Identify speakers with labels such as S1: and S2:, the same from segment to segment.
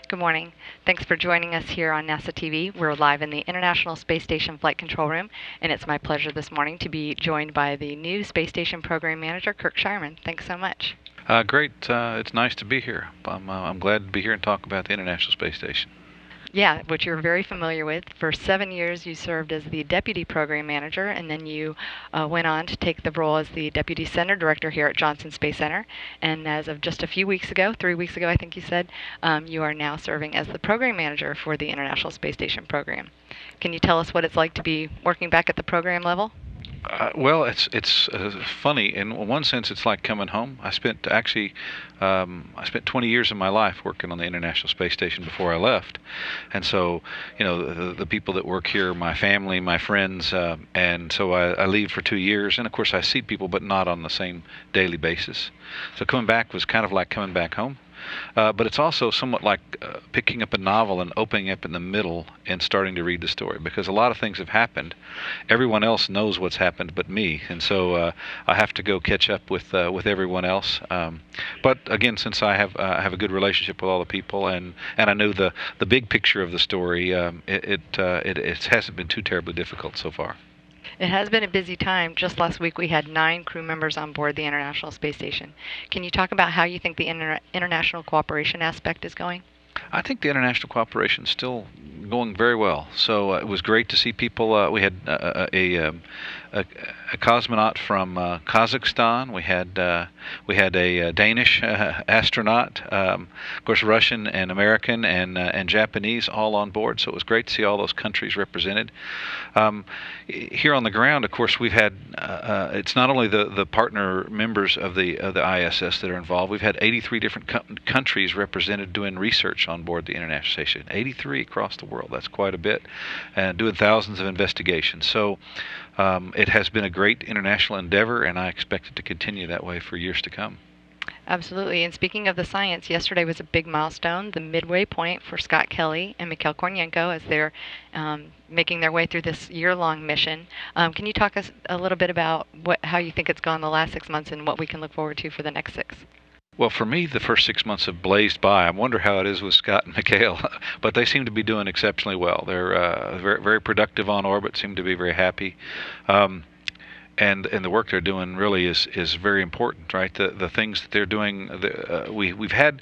S1: Good morning. Thanks for joining us here on NASA TV. We're live in the International Space Station Flight Control Room, and it's my pleasure this morning to be joined by the new Space Station Program Manager, Kirk Shireman. Thanks so much.
S2: Great. It's nice to be here. I'm glad to be here and talk about the International Space Station.
S1: Yeah, which you're very familiar with. For 7 years, you served as the Deputy Program Manager, and then you went on to take the role as the Deputy Center Director here at Johnson Space Center. And as of just a few weeks ago, 3 weeks ago, I think you said, you are now serving as the Program Manager for the International Space Station program. Can you tell us what it's like to be working back at the program level?
S2: Well, it's funny. In one sense, it's like coming home. I spent 20 years of my life working on the International Space Station before I left, and so the people that work here, my family, my friends, and so I leave for 2 years, and of course I see people, but not on the same daily basis. So coming back was kind of like coming back home. But it's also somewhat like picking up a novel and opening up in the middle and starting to read the story, because a lot of things have happened. Everyone else knows what's happened but me, and so I have to go catch up with everyone else. But again, since I have a good relationship with all the people, and I know the big picture of the story, it hasn't been too terribly difficult so far.
S1: It has been a busy time. Just last week, we had 9 crew members on board the International Space Station. Can you talk about how you think the international cooperation aspect is going?
S2: I think the international cooperation is still going very well. So it was great to see people. We had a cosmonaut from Kazakhstan. We had a Danish astronaut, of course, Russian and American and Japanese all on board. So it was great to see all those countries represented. Here on the ground, of course, we've had. It's not only the partner members of the ISS that are involved. We've had 83 different countries represented doing research on board the International Station. 83 across the world. That's quite a bit, and doing thousands of investigations. So it has been a great international endeavor, and I expect it to continue that way for years to come.
S1: Absolutely. And speaking of the science, yesterday was a big milestone, the midway point for Scott Kelly and Mikhail Kornienko as they're making their way through this year-long mission. Can you talk us a little bit about how you think it's gone the last 6 months and what we can look forward to for the next 6?
S2: Well, for me, the first 6 months have blazed by. I wonder how it is with Scott and Mikhail, but they seem to be doing exceptionally well. They're very, very productive on orbit, seem to be very happy. And the work they're doing really is very important, right? The things that they're doing. We've had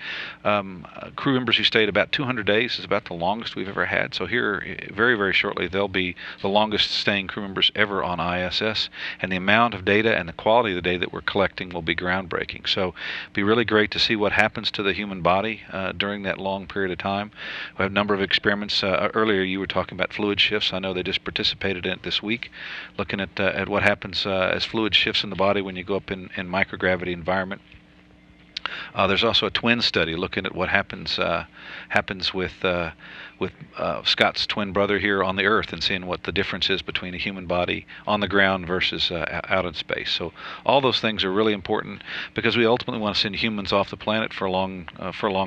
S2: crew members who stayed about 200 days. Is about the longest we've ever had. So here, very, very shortly, they'll be the longest staying crew members ever on ISS. And the amount of data and the quality of the data that we're collecting will be groundbreaking. So it'll be really great to see what happens to the human body during that long period of time. We have a number of experiments. Earlier, you were talking about fluid shifts. I know they just participated in it this week, looking at what happens as fluid shifts in the body when you go up in microgravity environment. There's also a twin study looking at what happens with Scott's twin brother here on the Earth, and seeing what the difference is between a human body on the ground versus out in space. So all those things are really important, because we ultimately want to send humans off the planet for long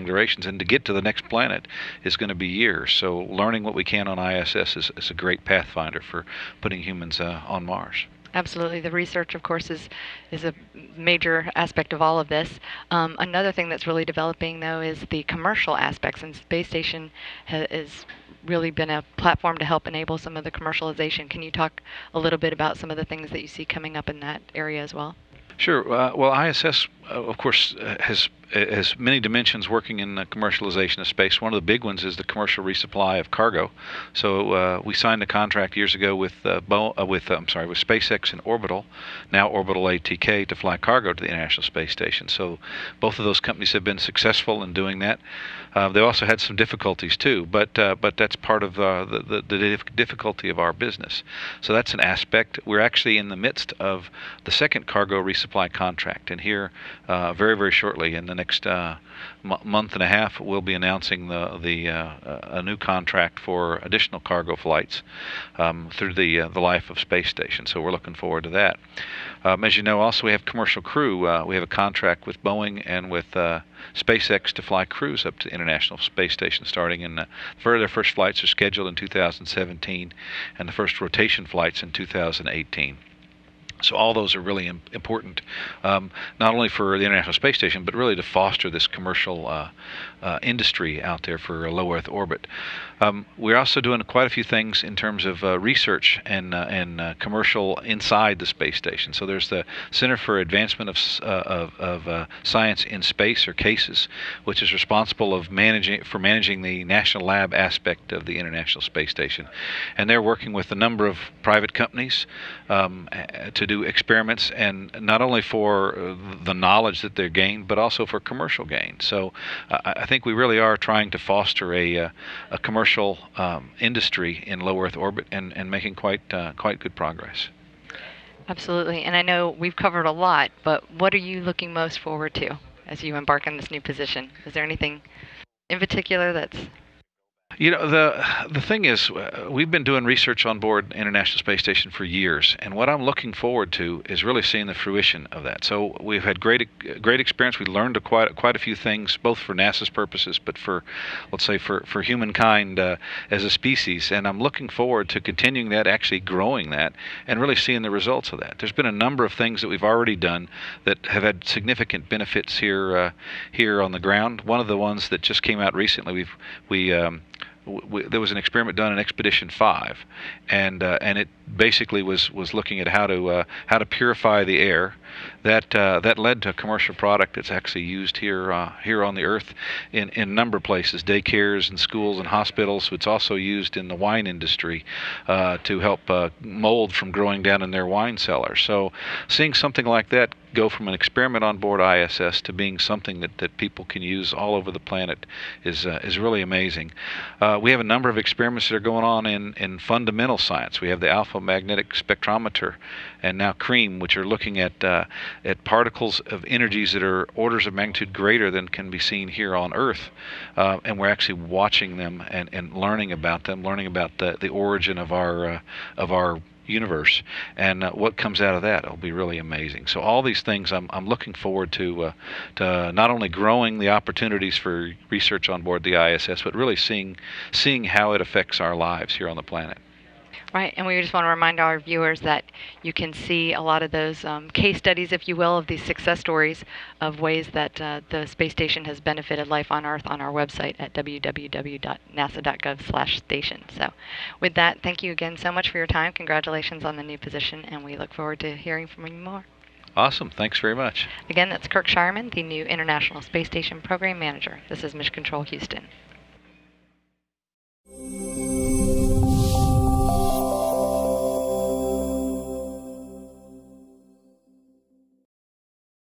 S2: durations, and to get to the next planet is going to be years. So learning what we can on ISS is a great pathfinder for putting humans on Mars.
S1: Absolutely. The research, of course, is a major aspect of all of this. Another thing that's really developing, though, is the commercial aspects, and Space Station has really been a platform to help enable some of the commercialization. Can you talk a little bit about some of the things that you see coming up in that area as well?
S2: Sure. Well, ISS, of course, has many dimensions working in the commercialization of space. One of the big ones is the commercial resupply of cargo. So we signed a contract years ago with SpaceX and Orbital, now Orbital ATK, to fly cargo to the International Space Station. So both of those companies have been successful in doing that. They also had some difficulties too, but that's part of the difficulty of our business. So that's an aspect. We're actually in the midst of the second cargo resupply contract, and here very, very shortly, in the next month and a half, we'll be announcing a new contract for additional cargo flights through the life of Space Station. So we're looking forward to that. As you know, also we have commercial crew. We have a contract with Boeing and with SpaceX to fly crews up to the International Space Station, starting in their first flights are scheduled in 2017, and the first rotation flights in 2018. So all those are really important, not only for the International Space Station, but really to foster this commercial industry out there for a low Earth orbit. We're also doing quite a few things in terms of research and commercial inside the space station. So there's the Center for Advancement of Science in Space, or CASES, which is responsible of managing the national lab aspect of the International Space Station, and they're working with a number of private companies to do experiments, and not only for the knowledge that they're gained, but also for commercial gain. So I think we really are trying to foster a commercial industry in low Earth orbit, and making quite good progress.
S1: Absolutely. And I know we've covered a lot, but what are you looking most forward to as you embark on this new position? Is there anything in particular that's...
S2: The thing is, we've been doing research on board International Space Station for years, and what I'm looking forward to is really seeing the fruition of that. So we've had great experience. We learned quite a few things, both for NASA's purposes, but for, let's say, for humankind as a species. And I'm looking forward to continuing that, actually growing that, and really seeing the results of that. There's been a number of things that we've already done that have had significant benefits here on the ground. One of the ones that just came out recently, there was an experiment done in Expedition 5, and it basically was looking at how to purify the air. That led to a commercial product that's actually used here on the Earth in a number of places, daycares and schools and hospitals. It's also used in the wine industry to help mold from growing down in their wine cellars. So seeing something like that go from an experiment on board ISS to being something that people can use all over the planet is really amazing. We have a number of experiments that are going on in fundamental science. We have the alpha magnetic spectrometer, and now CREAM, which are looking at particles of energies that are orders of magnitude greater than can be seen here on Earth, and we're actually watching them and learning about them, learning about the origin of our universe, and what comes out of that will be really amazing. So all these things I'm looking forward to not only growing the opportunities for research on board the ISS, but really seeing how it affects our lives here on the planet.
S1: Right, and we just want to remind our viewers that you can see a lot of those case studies, if you will, of these success stories of ways that the space station has benefited life on Earth on our website at www.nasa.gov/station. So with that, thank you again so much for your time. Congratulations on the new position, and we look forward to hearing from you more.
S2: Awesome. Thanks very much.
S1: Again, that's Kirk Shireman, the new International Space Station Program Manager. This is Mission Control Houston.